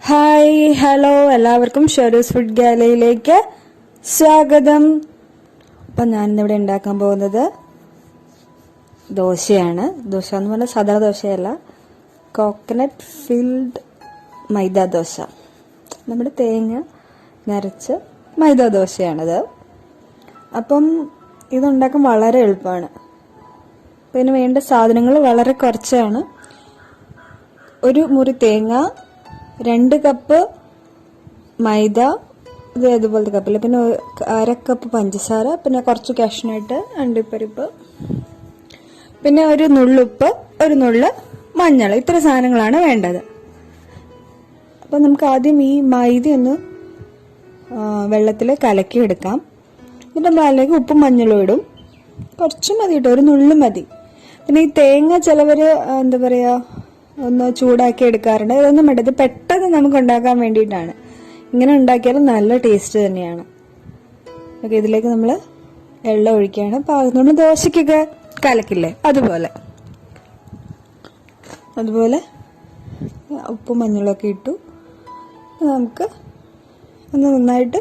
Hi hello എല്ലാവർക്കും ഷെറൂസ് food ഗാലറിയിലേക്ക് സ്വാഗതം. അപ്പം ഞാനിന്നിവിടെ ഉണ്ടാക്കാൻ പോകുന്നത് ദോശയാണ്. ദോശ എന്ന് പറഞ്ഞാൽ സാധാരണ ദോശയല്ല, കോക്കനട്ട് ഫിൽഡ് മൈദ ദോശ. നമ്മുടെ തേങ്ങ നിറച്ച് മൈദ ദോശയാണിത്. അപ്പം ഇതുണ്ടാക്കാൻ വളരെ എളുപ്പമാണ്. അപ്പം ഇതിന് വേണ്ട സാധനങ്ങൾ വളരെ കുറച്ചാണ്. ഒരു മുറി തേങ്ങ, 2 കപ്പ് മൈദ, ഇത് ഇതുപോലത്തെ കപ്പിൽ, പിന്നെ 1/2 കപ്പ് പഞ്ചസാര, പിന്നെ കുറച്ച് കാഷ്യൂനട്ട്, അണ്ടിപ്പരിപ്പ്, പിന്നെ ഒരു നുള്ളുപ്പ്, ഒരു നുള്ള് മഞ്ഞൾ. ഇത്ര സാധനങ്ങളാണ് വേണ്ടത്. അപ്പം നമുക്ക് ആദ്യം ഈ മൈദ ഒന്ന് വെള്ളത്തിൽ കലക്കി എടുക്കാം. എന്നിട്ട് നമ്മൾ അതിലേക്ക് ഉപ്പും മഞ്ഞളും ഇടും. കുറച്ച് മതി കേട്ടോ, ഒരു നുള്ളു മതി. പിന്നെ ഈ തേങ്ങ ചിലവർ എന്താ പറയുക, ഒന്ന് ചൂടാക്കി എടുക്കാറുണ്ട്. ഇതൊന്നും വേണ്ട, ഇത് പെട്ടെന്ന് നമുക്ക് ഉണ്ടാക്കാൻ വേണ്ടിയിട്ടാണ്. ഇങ്ങനെ ഉണ്ടാക്കിയാലും നല്ല ടേസ്റ്റ് തന്നെയാണ്. ഓക്കെ, ഇതിലേക്ക് നമ്മൾ വെള്ളം ഒഴിക്കുകയാണ്. പാകത്തിന് ദോശയ്ക്കൊക്കെ കലക്കില്ലേ, അതുപോലെ ഉപ്പും മഞ്ഞളൊക്കെ ഇട്ടു. നമുക്ക് ഒന്ന് നന്നായിട്ട്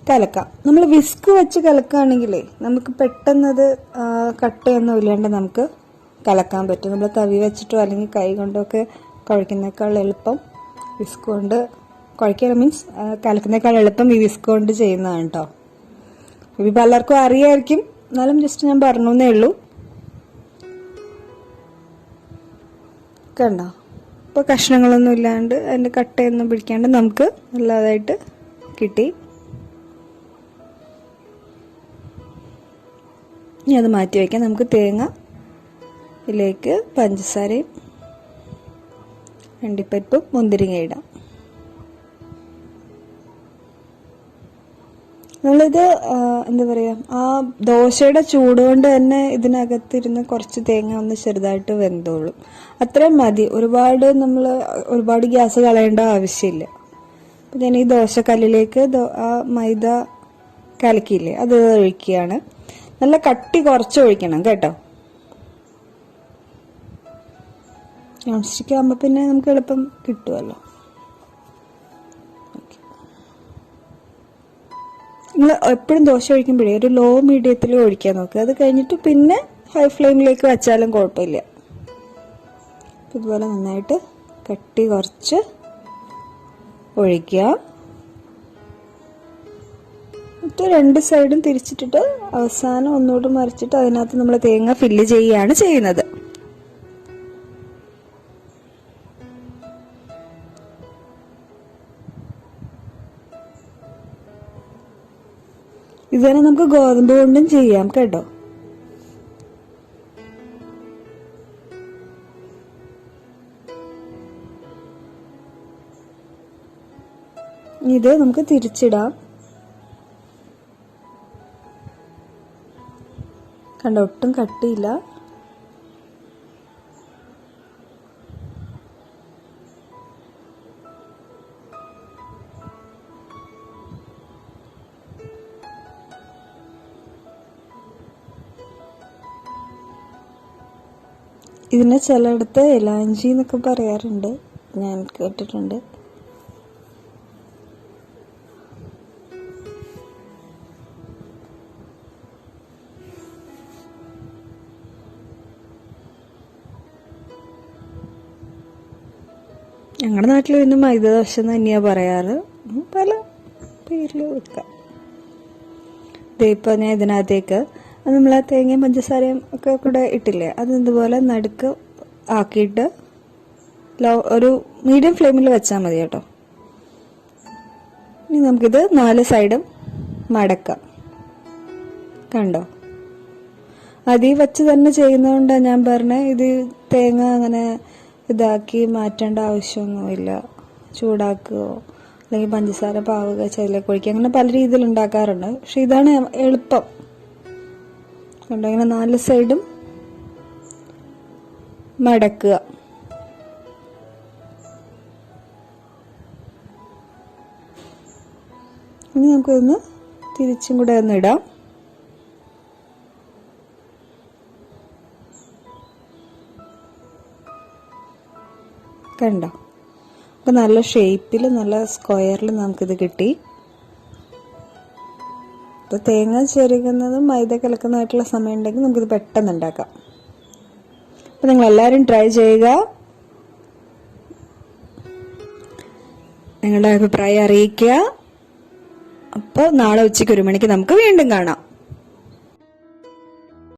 കലക്കാം. നമ്മൾ വിസ്ക് വെച്ച് കലക്കുകയാണെങ്കിലേ നമുക്ക് പെട്ടെന്നത് കട്ടയൊന്നും ഇല്ലാണ്ട് നമുക്ക് കലക്കാൻ പറ്റും. നമ്മൾ തവി വെച്ചിട്ടോ അല്ലെങ്കിൽ കൈ കൊണ്ടോ ഒക്കെ കുഴക്കുന്നേക്കാൾ എളുപ്പം വിസ്ക് കൊണ്ട് കുഴക്കുക, മീൻസ് കലക്കുന്നേക്കാൾ എളുപ്പം ഈ വിസ്ക് കൊണ്ട് ചെയ്യുന്നതാണ് കേട്ടോ. ഇത് പലർക്കും അറിയായിരിക്കും, എന്നാലും ജസ്റ്റ് ഞാൻ പറഞ്ഞേ ഉള്ളൂ. കണ്ടോ, ഇപ്പോൾ കഷ്ണങ്ങളൊന്നും ഇല്ലാണ്ട് അതിൻ്റെ കട്ടയൊന്നും പിടിക്കാണ്ട് നമുക്ക് നല്ലതായിട്ട് കിട്ടി. ഇനി അത് മാറ്റി വയ്ക്കാം. നമുക്ക് തേങ്ങ ഇതിലേക്ക് പഞ്ചസാരയും അണ്ടിപ്പരിപ്പും മുന്തിരിങ്ങ ഇടാം. നമ്മളിത് എന്താ പറയുക, ആ ദോശയുടെ ചൂട് കൊണ്ട് തന്നെ ഇതിനകത്തിരുന്ന് കുറച്ച് തേങ്ങ ഒന്ന് ചെറുതായിട്ട് വെന്തോളും. അത്രയും മതി. ഒരുപാട് ഗ്യാസ് കളയേണ്ട ആവശ്യമില്ല. അപ്പം ഞാൻ ഈ ദോശക്കല്ലിലേക്ക് ആ മൈദ കലക്കിയില്ലേ അത് ഒഴിക്കുകയാണ്. നല്ല കട്ടി കുറച്ച് ഒഴിക്കണം കേട്ടോ. നോൺ സ്റ്റിക്ക് ആകുമ്പോൾ പിന്നെ നമുക്ക് എളുപ്പം കിട്ടുമല്ലോ. നിങ്ങൾ എപ്പോഴും ദോശ ഒഴിക്കുമ്പോഴേ ഒരു ലോ മീഡിയത്തിൽ ഒഴിക്കാൻ നോക്കുക. അത് കഴിഞ്ഞിട്ട് പിന്നെ ഹൈ ഫ്ലെയിമിലേക്ക് വെച്ചാലും കുഴപ്പമില്ല. ഇതുപോലെ നന്നായിട്ട് കട്ടി കുറച്ച് ഒഴിക്കുക. എന്നിട്ട് 2 സൈഡും തിരിച്ചിട്ടിട്ട് അവസാനം ഒന്നുകൂടി മറിച്ചിട്ട് അതിനകത്ത് നമ്മൾ തേങ്ങ ഫില്ല് ചെയ്യുകയാണ് ചെയ്യുന്നത്. ഇത് തന്നെ നമുക്ക് ഗോതമ്പ് കൊണ്ടും ചെയ്യാം കേട്ടോ. ഇത് നമുക്ക് തിരിച്ചിടാം. കണ്ടോ, ഒട്ടും കട്ടിയില്ല. ഇതിനെ ചിലയിടത്ത് എലാഞ്ചി എന്നൊക്കെ പറയാറുണ്ട്, ഞാൻ കേട്ടിട്ടുണ്ട്. ഞങ്ങളുടെ നാട്ടിൽ പിന്നെ മൈദ ദോശ എന്ന് തന്നെയാണ് പറയാറ്, പല പേരിൽ വെക്കാം. ഇപ്പോൾ ഞാൻ ഇതിനകത്തേക്ക് നമ്മൾ ആ തേങ്ങയും പഞ്ചസാരയും ഒക്കെ കൂടെ ഇട്ടില്ലേ, അത് ഇതുപോലെ നടുക്ക് ആക്കിയിട്ട് ഒരു മീഡിയം ഫ്ലെയിമിൽ വെച്ചാൽ മതി കേട്ടോ. ഇനി നമുക്കിത് 4 സൈഡും മടക്കാം. കണ്ടോ, അതിൽ വെച്ച് തന്നെ ചെയ്യുന്നതുകൊണ്ടാണ് ഞാൻ പറഞ്ഞത്. ഇത് തേങ്ങ അങ്ങനെ ഇതാക്കി മാറ്റേണ്ട ആവശ്യമൊന്നുമില്ല. ചൂടാക്കുകയോ അല്ലെങ്കിൽ പഞ്ചസാര പാവുക, ചെല്ലേക്ക് ഒഴിക്കുക, അങ്ങനെ പല രീതിയിൽ ഉണ്ടാക്കാറുണ്ട്. പക്ഷെ ഇതാണ് എളുപ്പം. കണ്ടോ, ഇങ്ങനെ 4 സൈഡും മടക്കുക. ഇനി നമുക്കൊന്ന് തിരിച്ചും കൂടെ ഒന്ന് ഇടാം. കണ്ടോ, അപ്പോൾ നല്ല ഷേപ്പിൽ നല്ല സ്ക്വയറിൽ നമുക്കിത് കിട്ടി. അപ്പോൾ തേങ്ങ ചെരുകുന്നതും മൈദ കലക്കുന്നതായിട്ടുള്ള സമയം ഉണ്ടെങ്കിൽ നമുക്കിത് പെട്ടെന്ന് ഉണ്ടാക്കാം. അപ്പോൾ നിങ്ങളെല്ലാവരും ട്രൈ ചെയ്യുക. നിങ്ങളുടെ അഭിപ്രായം അറിയിക്കുക. അപ്പോൾ നാളെ ഉച്ചയ്ക്ക് 1 മണിക്ക് നമുക്ക് വീണ്ടും കാണാം.